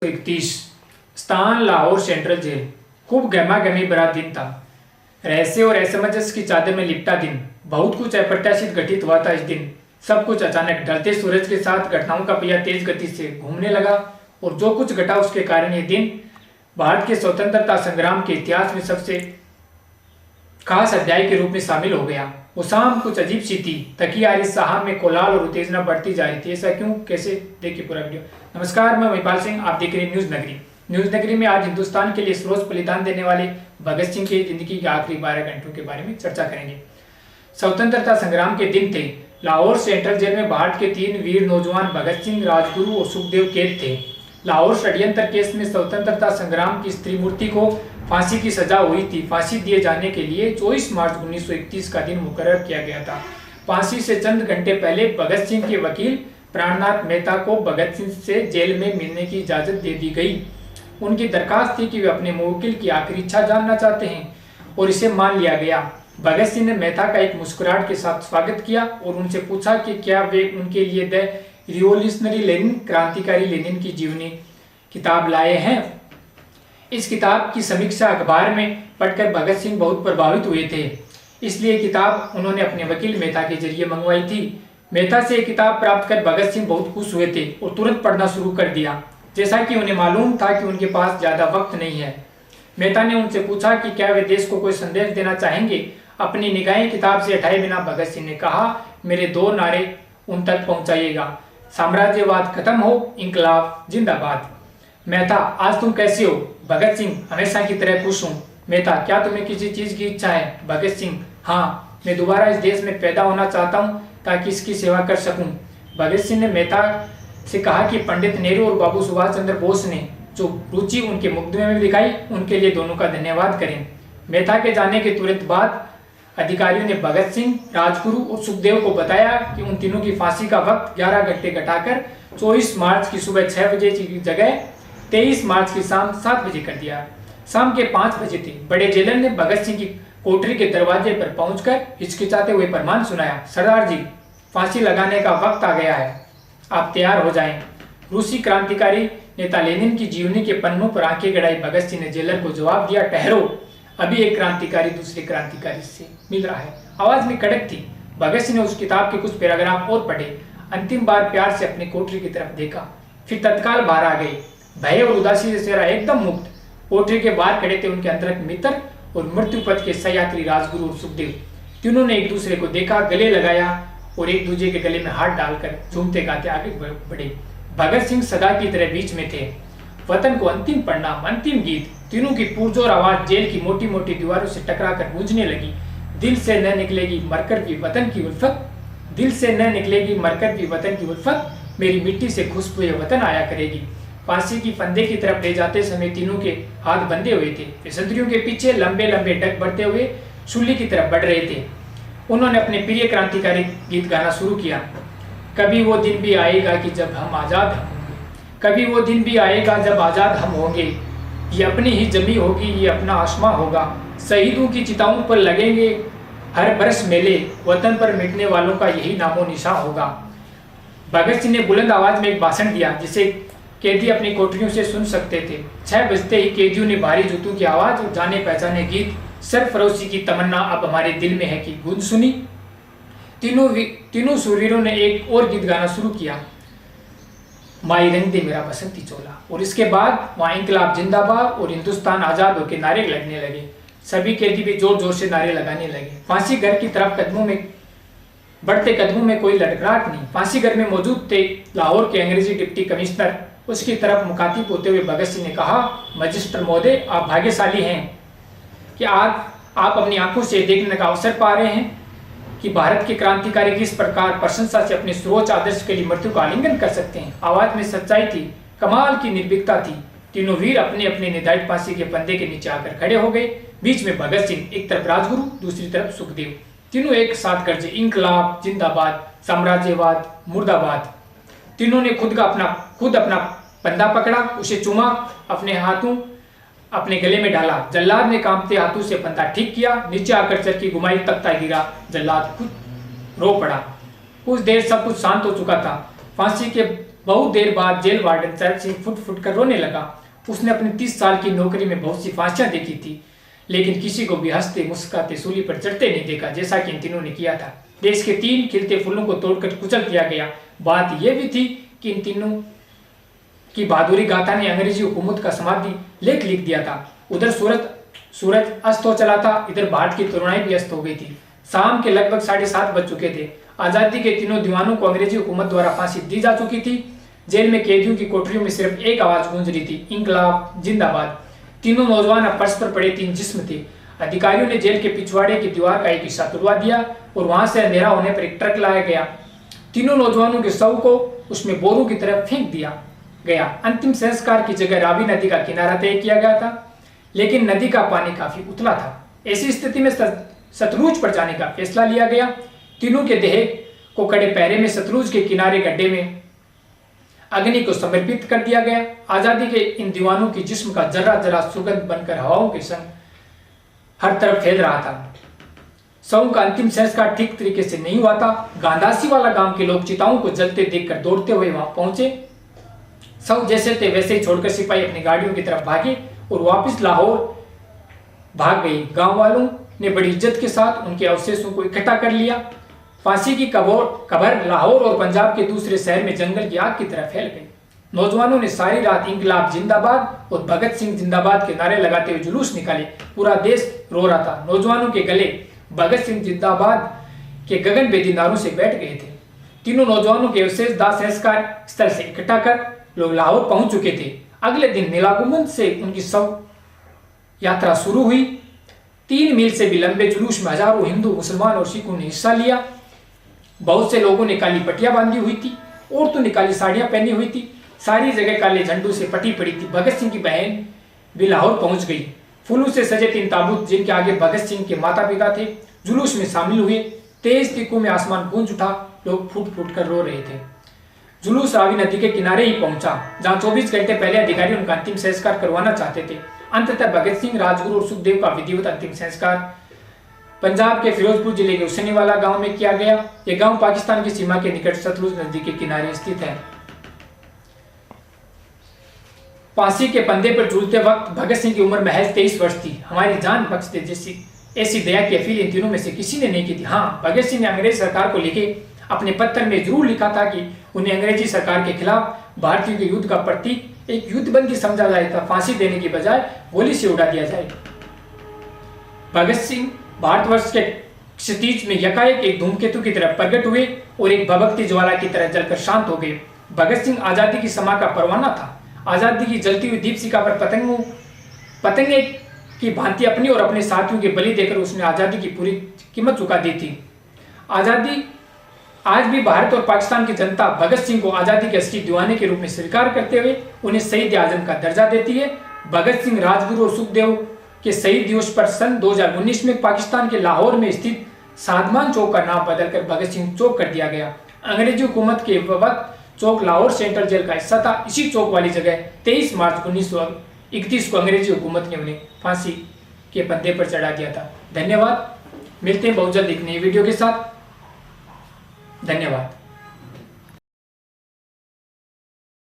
31 स्थान Lahore central jail. खूब गहमा गहमी भरा दिन था। रहस्य और असमंजस की चादर में लिपटा दिन। बहुत कुछ अप्रत्याशित घटित हुआ था इस दिन। सब कुछ अचानक ढलते सूरज के साथ घटनाओं का पहिया तेज गति से घूमने लगा और जो कुछ घटा उसके कारण ये दिन भारत के स्वतंत्रता संग्राम के इतिहास में सबसे खास अध्याय के रूप में शामिल हो गया। वो शाम कुछ अजीब सी थी। तकियारी साहब में कोलाहल और उत्तेजना बढ़ती जा रही थी। ऐसा क्यों, कैसे, देखिए पूरा वीडियो। नमस्कार, मैं महिपाल सिंह, आप देख रहे हैं न्यूज नगरी। न्यूज नगरी में आज हिंदुस्तान के लिए सर्वोच्च बलिदान देने वाले भगत सिंह की जिंदगी के आखिरी 12 घंटों के बारे में चर्चा करेंगे। स्वतंत्रता संग्राम के दिन थे। लाहौर सेंट्रल जेल में भारत के 3 वीर नौजवान भगत सिंह, राजगुरु और सुखदेव कैद थे। लाहौर षड्यंत्र केस में स्वतंत्रता संग्राम की स्त्री मूर्ति को फांसी की सजा हुई थी। फांसी दिए जाने के लिए 24 मार्च 1931 का दिन मुकर्रर किया गया था। फांसी से चंद घंटे पहले भगत सिंह के वकील प्राणनाथ मेहता को भगत सिंह से जेल में मिलने की इजाजत दे दी गई। उनकी दरखास्त थी कि वे अपने मुवक्किल की आखिरी इच्छा जानना चाहते हैं और इसे मान लिया गया। भगत सिंह ने मेहता का एक मुस्कुराहट के साथ स्वागत किया और उनसे पूछा कि क्या वे उनके लिए द रिवोल्यूशनरी लेनिन, क्रांतिकारी लेनिन की जीवनी किताब लाए हैं। इस किताब की समीक्षा अखबार में पढ़कर भगत सिंह बहुत प्रभावित हुए थे, इसलिए किताब उन्होंने अपने वकील मेहता के जरिए मंगवाई थी। मेहता से किताब प्राप्त कर भगत सिंह बहुत खुश हुए थे और तुरंत पढ़ना शुरू कर दिया, जैसा कि उन्हें मालूम था कि उनके पास ज्यादा वक्त नहीं है। मेहता ने उनसे पूछा कि क्या वे देश को कोई संदेश देना चाहेंगे। अपनी निगाहें किताब से हटाए बिना भगत सिंह ने कहा, मेरे 2 नारे उन तक पहुंचाइएगा, साम्राज्यवाद खत्म हो, इंकलाब जिंदाबाद। मेहता, आज तुम कैसे हो? भगत सिंह, हमेशा की तरह खुश हूँ। मेहता, क्या तुम्हें किसी चीज की इच्छा है? भगत सिंह, हाँ, मैं दोबारा इस देश में पैदा होना चाहता हूँ ताकि इसकी सेवा कर सकूं। भगत सिंह ने मेहता से कहा कि पंडित नेहरू और बाबू सुभाष चंद्र बोस ने जो रुचि उनके मुकदमे में दिखाई, उनके लिए दोनों का धन्यवाद करें। मेहता के जाने के तुरंत बाद अधिकारियों ने भगत सिंह, राजगुरु और सुखदेव को बताया कि उन तीनों की फांसी का वक्त 11 घंटे घटाकर 24 मार्च की सुबह 6 बजे की जगह 23 मार्च की शाम 7 बजे कर दिया। शाम के 5 बजे थे। बड़े जेलर ने भगत सिंह की कोठरी के दरवाजे पर पहुंचकर हिचकिचाते हुए फरमान सुनाया, सरदार जी, फांसी लगाने का वक्त आ गया है, आप तैयार हो जाएं। रूसी क्रांतिकारी नेता लेनिन की जीवनी के पन्नों पर आंखें गड़ाई भगत सिंह ने जेलर को जवाब दिया, ठहरो, अभी एक क्रांतिकारी दूसरे क्रांतिकारी से मिल रहा है। आवाज में कड़क थी। भगत सिंह ने उस किताब के कुछ पैराग्राफ और पढ़े, अंतिम बार प्यार से अपनी कोठरी की तरफ देखा, फिर तत्काल बाहर आ गए। भय और उदासी से चेहरा एकदम मुक्त। कोठरी के बाहर खड़े थे उनके अंतरंग मित्र और मृत्यु पथ के सहयात्री राजगुरु और सुखदेव। तीनों ने एक दूसरे को देखा, गले लगाया और एक दूसरे के गले में हाथ डालकर झूमते गाते आगे बढ़े। भगत सिंह सदा की तरह बीच में थे। वतन को अंतिम प्रणाम, अंतिम गीत। तीनों की पुरजोर आवाज जेल की मोटी मोटी दीवारों से टकराकर गूंजने लगी। दिल से न निकलेगी मरकर भी वतन की उल्फत, दिल से न निकलेगी मरकर भी वतन की उल्फत, मेरी मिट्टी से खुशबू वतन आया करेगी। फांसी की फंदे की तरफ ले जाते समय तीनों के हाथ बंधे हुए थे। वे संतरियों के पीछे लंबे लंबे डग बढ़ते हुए सूली की तरफ बढ़ रहे थे। उन्होंने अपने प्रिय क्रांतिकारी गीत गाना शुरू किया। कभी वो दिन भी आएगा कि जब हम आजाद होंगे, कभी वो दिन भी आएगा जब आजाद हम होंगे, ये अपनी ही जमी होगी, ये अपना आसमां होगा, शहीदों की चिताओं पर लगेंगे हर बरस मेले, वतन पर मिटने वालों का यही नामो निशा होगा। भगत सिंह ने बुलंद आवाज में एक भाषण दिया जिसे कैदी अपनी कोठरियों से सुन सकते थे। 6 बजते ही कैदियों ने भारी जूतों की आवाज और जाने पहचाने गीत सरफरोशी की तमन्ना अब हमारे दिल में है की गूंज सुनी। तीनों सूरवीरों ने एक और गीत गाना शुरू किया, माई रंग दे मेरा बसंती चोला, और इसके बाद वहां इंकलाब जिंदाबाद और हिंदुस्तान आजाद हो के नारे लगने लगे। सभी कैदी भी जोर जोर से नारे लगाने लगे। फांसी घर की तरफ बढ़ते कदमों में कोई लड़खड़ाहट नहीं। फांसी घर में मौजूद थे लाहौर के अंग्रेजी डिप्टी कमिश्नर। उसकी तरफ मुखातिब होते हुए भगत सिंह ने कहा, मजिस्टर महोदय, आप भाग्यशाली हैं कि आज आप अपनी आंखों से देखने का अवसर पा रहे हैं कि भारत के क्रांतिकारी किस प्रकार प्रशंसा से अपने सर्वोच्च आदर्श के लिए मृत्यु का आलिंगन कर सकते हैं। आवाज में सच्चाई थी, कमाल की निर्भीकता थी। तीनों वीर अपने अपने निर्धारित फांसी के फंदे के नीचे आकर खड़े हो गए। बीच में भगत सिंह, एक तरफ राजगुरु, दूसरी तरफ सुखदेव। तीनों एक साथ गरजे, इंकलाब जिंदाबाद, साम्राज्यवाद मुर्दाबाद। तीनों ने खुद अपना फंदा पकड़ा, उसे चूमा, अपने हाथों अपने गले में डाला। जल्लाद ने कांपते हाथों से फंदा ठीक किया, नीचे आकर चरखी घुमाई, तख्ता गिरा, जल्लाद खुद रो पड़ा। कुछ देर सब कुछ शांत हो चुका था। फांसी के बहुत देर बाद जेल वार्डन चर्च सिंह फुट फुट कर रोने लगा। उसने अपनी 30 साल की नौकरी में बहुत सी फांसियां देखी थी, लेकिन किसी को भी हंसते मुस्कुराते सूली पर चढ़ते नहीं देखा, जैसा कि इन तीनों ने किया था। देश के 3 खिलते फूलों को तोड़कर कुचल दिया गया। बात यह भी थी कि इन तीनों की बहादुरी गाथा ने अंग्रेजी हुकूमत का समाधि लेख लिख दिया था। उधर सूरज अस्त हो चला था, इधर भारत की तरुणाई भी अस्त हो गई थी। शाम के लगभग 7:30 बज चुके थे। आजादी के तीनों दीवानों को अंग्रेजी हुकूमत द्वारा फांसी दी जा चुकी थी। जेल में कैदियों की कोठरियों में सिर्फ एक आवाज गूंज रही थी, इंकलाब जिंदाबाद। तीनों नौजवान अब फर्श पर पड़े 3 जिस्म थे। अधिकारियों ने जेल के पिछवाड़े की दीवार का एक हिस्सा तुड़वा दिया और वहां से अंधेरा होने पर एक ट्रक लाया गया। तीनों नौजवानों के शव को उसमें बोरों की तरफ फेंक दिया गया। अंतिम संस्कार की जगह रावी नदी का किनारा तय किया गया था, लेकिन नदी का पानी काफी उतला था। ऐसी स्थिति में सतलुज पर जाने का फैसला लिया गया। तीनों के देह को कड़े पैरे में सतलुज के किनारे गड्ढे में अग्नि को समर्पित कर दिया गया। आजादी के इन दीवानों की जिस्म का जरा जरा सुगंध बनकर हवाओं के संग हर तरफ फैल रहा था। शव का अंतिम संस्कार ठीक तरीके से नहीं हुआ था। गांधासी वाला गांव के लोग चिताओं को जलते देखकर दौड़ते हुए वहां पहुंचे। शव जैसे थे वैसे ही छोड़कर सिपाही अपनी गाड़ियों की तरफ भागे और वापस लाहौर भाग गई। गांव वालों ने बड़ी इज्जत के साथ उनके अवशेषों को इकट्ठा कर लिया। फांसी की कब्र लाहौर और पंजाब के दूसरे शहर में जंगल की आग की तरह फैल गई। नौजवानों ने सारी रात इंकलाब जिंदाबाद और भगत सिंह जिंदाबाद के नारे लगाते हुए जुलूस निकाले। पूरा देश रो रहा था। नौजवानों के गले भगत सिंह जिंदाबाद के गगनभेदी नारों से बैठ गए थे। तीनों नौजवानों के अवशेष दाह संस्कार स्थल से इकट्ठा कर लोग लाहौर पहुंच चुके थे। अगले दिन नीलाकुमुद से उनकी शव यात्रा शुरू हुई। 3 मील से भी लंबे जुलूस में हजारों हिंदू, मुसलमान और सिखों ने हिस्सा लिया। बहुत से लोगों ने काली पट्टियां बांधी हुई थी, औरतों ने काली साड़ियां पहनी हुई थी। सारी जगह काले झंडों से पटी पड़ी थी। भगत सिंह की बहन भी लाहौर पहुंच गई। फूलों से सजे 3 ताबूत जिनके आगे भगत सिंह के माता पिता थे जुलूस में शामिल हुए। तेज तीखों में आसमान गूंज उठा। लोग फूट फूट कर रो रहे थे। जुलूस रावी नदी के किनारे ही पहुंचा, जहां 24 घंटे पहले अधिकारी उनका अंतिम संस्कार करवाना चाहते थे। अंततः भगत सिंह, राजगुरु और सुखदेव का विधिवत अंतिम संस्कार पंजाब के फिरोजपुर जिले के हुसैनीवाला गांव में किया गया। यह गांव पाकिस्तान की सीमा के निकट सतलुज नदी के किनारे स्थित है। फांसी के फंदे पर झूलते वक्त भगत सिंह की उम्र महज 23 वर्ष थी। हमारी जान बख्श दे जैसी ऐसी दया की अपील इन तीनों में से किसी ने नहीं की थी। हाँ, भगत सिंह ने अंग्रेज सरकार को लिखे अपने पत्र में जरूर लिखा था कि उन्हें अंग्रेजी सरकार के खिलाफ भारतीयों के युद्ध का प्रतीक एक युद्धबंदी समझा जाए था। फांसी देने की बजाय गोली से उड़ा दिया जाए। भगत सिंह भारतवर्ष के क्षितिज में यकाएक एक धूमकेतु की तरह प्रकट हुए और एक भभकती ज्वाला की तरह जलकर शांत हो गए। भगत सिंह आजादी की समा का परवाना था। आजादी की जलती हुई दीपशिखा पर पतंगे की भांति अपनी और अपने साथियों की बलि देकर उसने आजादी की पूरी कीमत चुका दी थी। आजादी आज भी भारत और पाकिस्तान की जनता भगत सिंह को आजादी के असली दीवाने के रूप में स्वीकार करते हुए उन्हें शहीद आजम का दर्जा देती है। भगत सिंह, राजगुरु और सुखदेव के शहीद दिवस पर सन 2019 में पाकिस्तान के लाहौर में स्थित सादमान चौक का नाम बदलकर भगत सिंह चौक कर दिया गया। अंग्रेजी हुकूमत के वक्त चौक लाहौर सेंट्रल जेल का हिस्सा था। इसी चौक वाली जगह 23 मार्च 1931 को अंग्रेजी हुकूमत ने उन्हें फांसी के फंदे पर चढ़ा दिया था। धन्यवाद। मिलते हैं बहुत जल्द एक नई वीडियो के साथ। धन्यवाद।